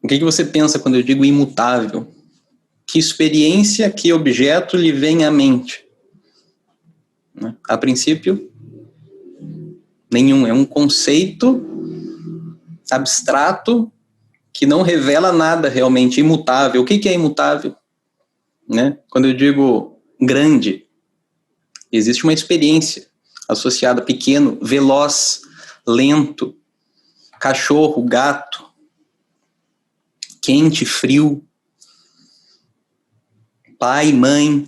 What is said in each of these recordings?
O que você pensa quando eu digo imutável? Que experiência, que objeto lhe vem à mente? A princípio, nenhum. É um conceito abstrato que não revela nada realmente imutável. O que é imutável? Né? Quando eu digo grande, existe uma experiência associada, pequeno, veloz, lento, cachorro, gato, quente, frio, pai, mãe.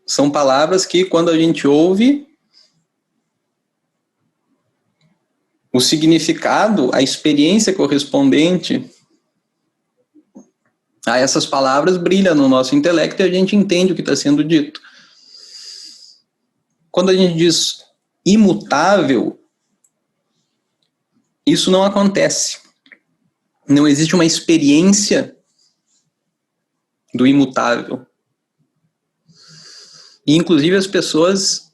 São palavras que, quando a gente ouve, o significado, a experiência correspondente a essas palavras brilha no nosso intelecto e a gente entende o que está sendo dito. Quando a gente diz imutável, isso não acontece. Não existe uma experiência do imutável. E, inclusive, as pessoas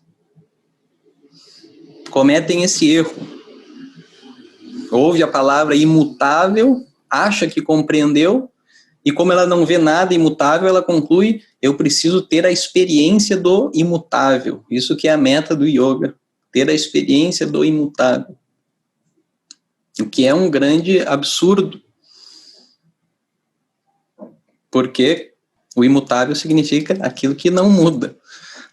cometem esse erro. Ouve a palavra imutável, acha que compreendeu, e como ela não vê nada imutável, ela conclui: eu preciso ter a experiência do imutável. Isso que é a meta do yoga, ter a experiência do imutável. O que é um grande absurdo. Porque o imutável significa aquilo que não muda,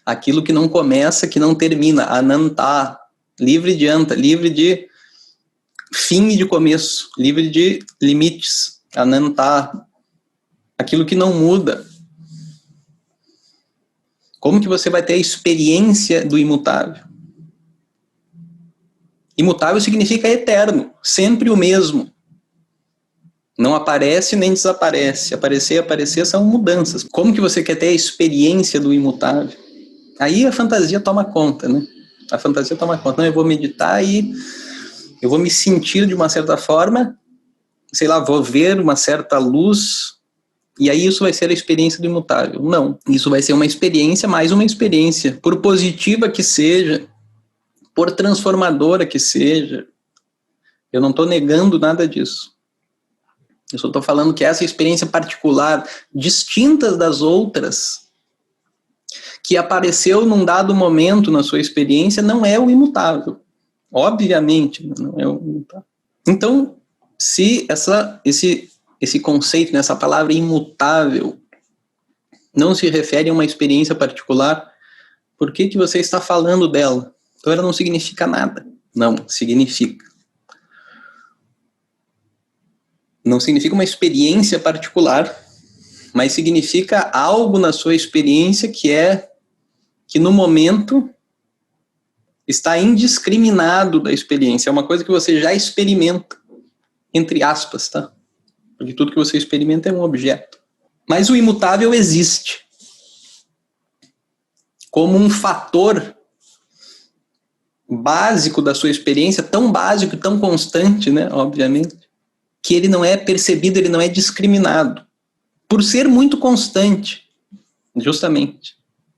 aquilo que não começa, que não termina, ananta, livre de anta, livre de fim e de começo, livre de limites, ananta, aquilo que não muda. Como que você vai ter a experiência do imutável? Imutável significa eterno, sempre o mesmo. Não aparece nem desaparece. Aparecer e aparecer são mudanças. Como que você quer ter a experiência do imutável? Aí a fantasia toma conta, né? A fantasia toma conta. Não, eu vou meditar e eu vou me sentir de uma certa forma, sei lá, vou ver uma certa luz e aí isso vai ser a experiência do imutável. Não, isso vai ser uma experiência, mais uma experiência. Por positiva que seja, por transformadora que seja, eu não estou negando nada disso. Eu só estou falando que essa experiência particular, distinta das outras, que apareceu num dado momento na sua experiência, não é o imutável. Obviamente, não é o imutável. Então, se esse conceito, essa palavra imutável, não se refere a uma experiência particular, por que você está falando dela? Então ela não significa nada. Não, significa. Não significa uma experiência particular, mas significa algo na sua experiência que no momento está indiscriminado da experiência. É uma coisa que você já experimenta, entre aspas, tá? Porque tudo que você experimenta é um objeto. Mas o imutável existe como um fator básico da sua experiência, tão básico, tão constante, né, obviamente, que ele não é percebido, ele não é discriminado. Por ser muito constante, justamente.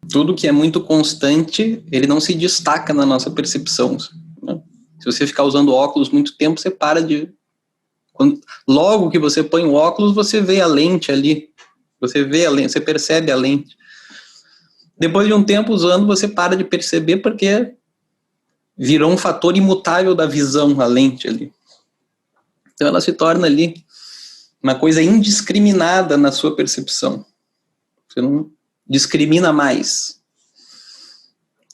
Tudo que é muito constante, ele não se destaca na nossa percepção. Né? Se você ficar usando óculos muito tempo, você para de... Logo que você põe o óculos, você vê a lente ali. Você vê a lente, você percebe a lente. Depois de um tempo usando, você para de perceber porque virou um fator imutável da visão, a lente ali. Então ela se torna ali uma coisa indiscriminada na sua percepção. Você não discrimina mais.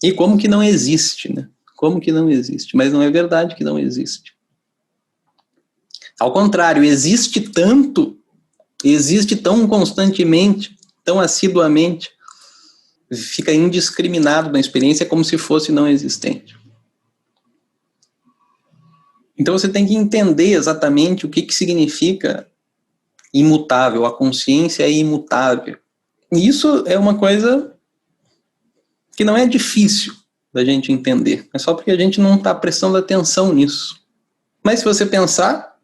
E como que não existe, né? Como que não existe? Mas não é verdade que não existe. Ao contrário, existe tão constantemente, tão assiduamente, fica indiscriminado na experiência como se fosse não existente. Então você tem que entender exatamente o que significa imutável, a consciência é imutável. E isso é uma coisa que não é difícil da gente entender, é só porque a gente não está prestando atenção nisso. Mas se você pensar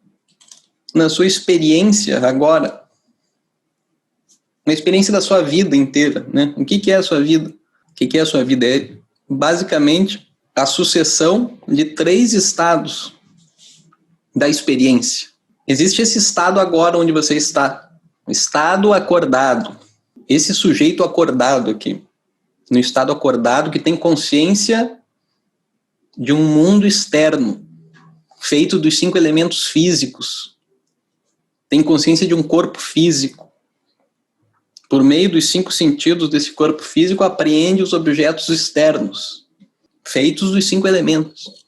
na sua experiência agora, na experiência da sua vida inteira, né? O que é a sua vida? O que é a sua vida? É basicamente a sucessão de 3 estados da experiência. Existe esse estado agora onde você está. O estado acordado. Esse sujeito acordado aqui. No estado acordado que tem consciência de um mundo externo, feito dos 5 elementos físicos. Tem consciência de um corpo físico. Por meio dos 5 sentidos desse corpo físico, apreende os objetos externos, feitos dos 5 elementos.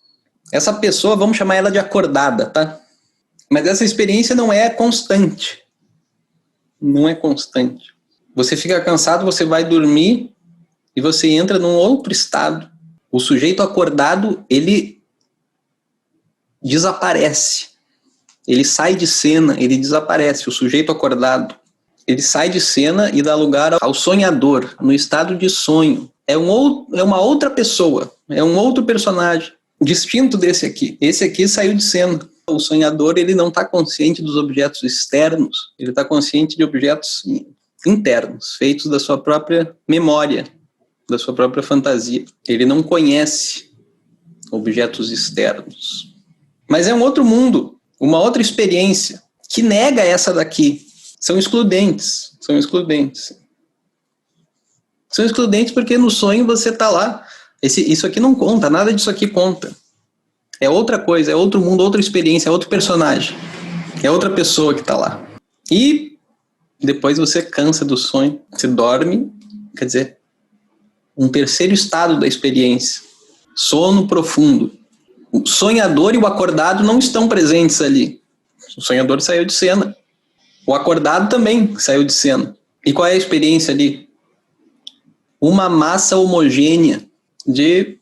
Essa pessoa, vamos chamar ela de acordada, tá? Mas essa experiência não é constante. Não é constante. Você fica cansado, você vai dormir e você entra num outro estado. O sujeito acordado, ele desaparece. Ele sai de cena, ele desaparece. O sujeito acordado, ele sai de cena e dá lugar ao sonhador, no estado de sonho. É uma outra pessoa, é um outro personagem, distinto desse aqui. Esse aqui saiu de cena. O sonhador, ele não está consciente dos objetos externos, ele está consciente de objetos internos, feitos da sua própria memória, da sua própria fantasia. Ele não conhece objetos externos. Mas é um outro mundo, uma outra experiência, que nega essa daqui. São excludentes, são excludentes. São excludentes porque no sonho você está lá. Isso aqui não conta, nada disso aqui conta. É outra coisa, é outro mundo, outra experiência, é outro personagem. É outra pessoa que está lá. E depois você cansa do sonho, você dorme, quer dizer, um terceiro estado da experiência. Sono profundo. O sonhador e o acordado não estão presentes ali. O sonhador saiu de cena. O acordado também saiu de cena. E qual é a experiência ali? Uma massa homogênea de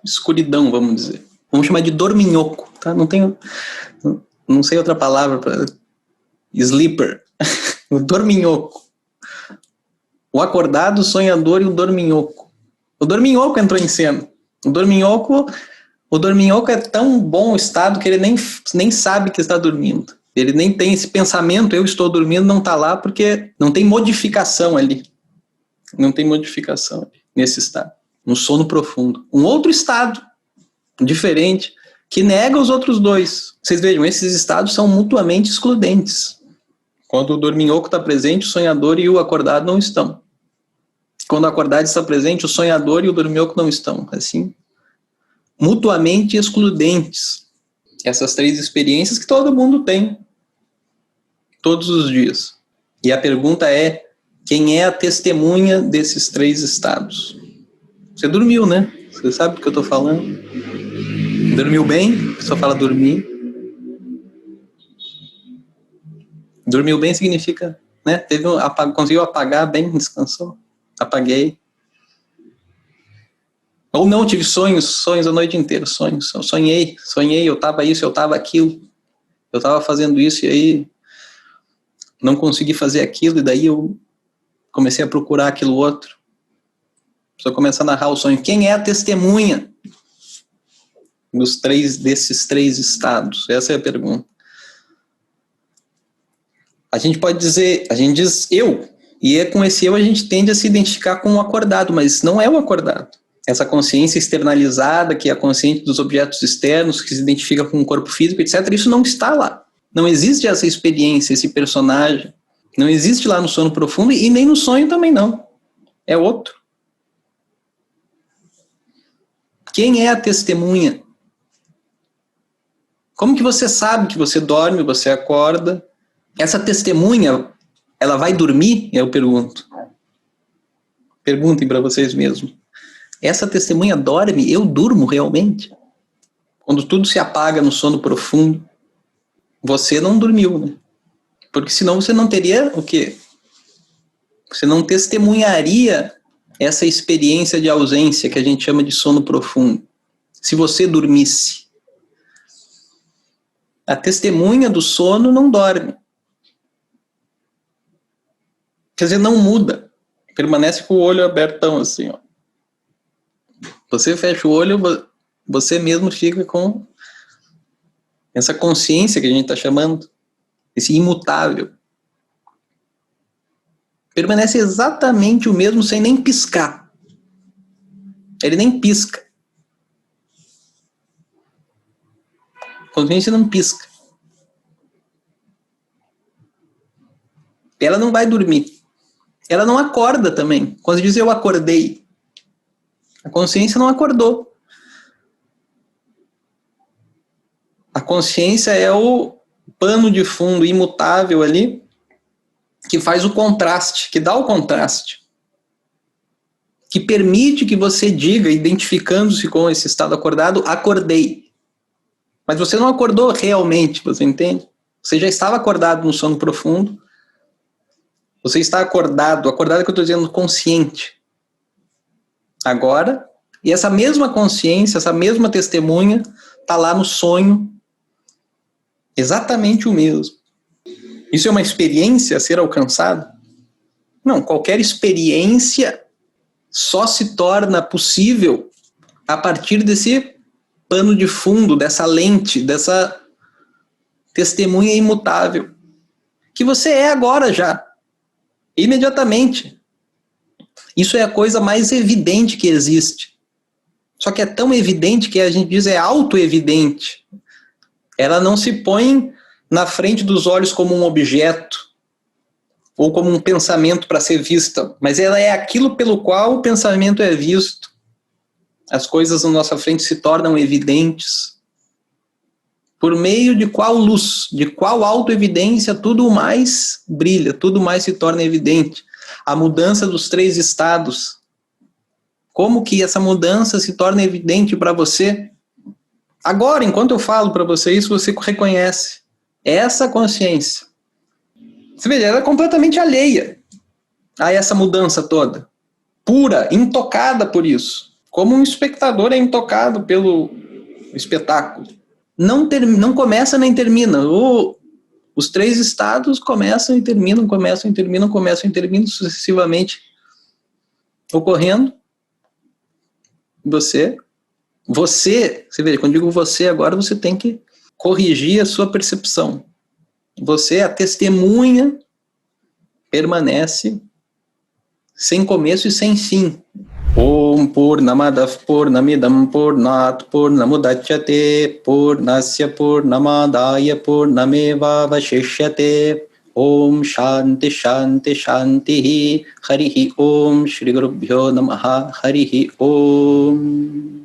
escuridão, vamos dizer. Vamos chamar de dorminhoco, tá? Não sei outra palavra para sleeper. O dorminhoco. O acordado, o sonhador e o dorminhoco. O dorminhoco entrou em cena. O dorminhoco é tão bom estado que ele nem sabe que está dormindo. Ele nem tem esse pensamento, eu estou dormindo, não está lá, porque não tem modificação ali. Não tem modificação ali, nesse estado. No sono profundo. Um outro estado, diferente, que nega os outros dois. Vocês vejam, esses estados são mutuamente excludentes. Quando o dorminhoco está presente, o sonhador e o acordado não estão. Quando o acordado está presente, o sonhador e o dorminhoco não estão. Assim, mutuamente excludentes. Essas 3 experiências que todo mundo tem. Todos os dias. E a pergunta é, quem é a testemunha desses 3 estados? Você dormiu, né? Você sabe do que eu estou falando? Dormiu bem? A pessoa fala dormir. Dormiu bem significa, né? Conseguiu apagar bem, descansou. Apaguei. Ou não, tive sonhos a noite inteira, sonhos. Eu sonhei, eu estava isso, eu estava aquilo. Eu estava fazendo isso e aí não consegui fazer aquilo, e daí eu comecei a procurar aquilo outro. A pessoa começa a narrar o sonho. Quem é a testemunha desses 3 estados? Essa é a pergunta. A gente diz eu, e é com esse eu a gente tende a se identificar com o acordado, mas não é o acordado. Essa consciência externalizada, que é a consciência dos objetos externos, que se identifica com o corpo físico, etc., isso não está lá. Não existe essa experiência, esse personagem. Não existe lá no sono profundo e nem no sonho também não. É outro. Quem é a testemunha? Como que você sabe que você dorme, você acorda? Essa testemunha, ela vai dormir? Eu pergunto. Perguntem para vocês mesmos. Essa testemunha dorme? Eu durmo realmente? Quando tudo se apaga no sono profundo, você não dormiu, né? Porque senão você não teria o quê? Você não testemunharia essa experiência de ausência que a gente chama de sono profundo. Se você dormisse. A testemunha do sono não dorme. Quer dizer, não muda. Permanece com o olho abertão assim, ó. Você fecha o olho, você mesmo fica com essa consciência que a gente está chamando, esse imutável. Permanece exatamente o mesmo sem nem piscar. Ele nem pisca. A consciência não pisca. ela não vai dormir. Ela não acorda também. Quando diz eu acordei, a consciência não acordou. A consciência é o pano de fundo imutável ali, que faz o contraste, que dá o contraste, que permite que você diga, identificando-se com esse estado acordado, acordei. Mas você não acordou realmente, você entende? Você já estava acordado no sono profundo, você está acordado que eu estou dizendo consciente, agora, e essa mesma consciência, essa mesma testemunha, está lá no sonho, exatamente o mesmo. Isso é uma experiência a ser alcançada? Não, qualquer experiência só se torna possível a partir desse pano de fundo, dessa lente, dessa testemunha imutável, que você é agora já, imediatamente. Isso é a coisa mais evidente que existe. Só que é tão evidente que a gente diz é auto-evidente. Ela não se põe na frente dos olhos como um objeto ou como um pensamento para ser vista, mas ela é aquilo pelo qual o pensamento é visto. As coisas na nossa frente se tornam evidentes. Por meio de qual luz, de qual autoevidência, tudo mais brilha, tudo mais se torna evidente. A mudança dos 3 estados. Como que essa mudança se torna evidente para você? Agora, enquanto eu falo para você isso, você reconhece essa consciência. Você vê, ela é completamente alheia a essa mudança toda. Pura, intocada por isso. Como um espectador é intocado pelo espetáculo. Não começa nem termina. Os 3 estados começam e terminam, começam e terminam, começam e terminam, sucessivamente ocorrendo. Você, você vê, quando digo você agora, você tem que corrigir a sua percepção. Você, a testemunha, permanece sem começo e sem fim. Om Purnamadav Purnamidam Purnat Purnamudachyate Purnasya Purnamadaya Purnameva Vashishyate Om Shanti Shanti Shanti Harihi Om Shri Gurubhyo Namaha Harihi Om.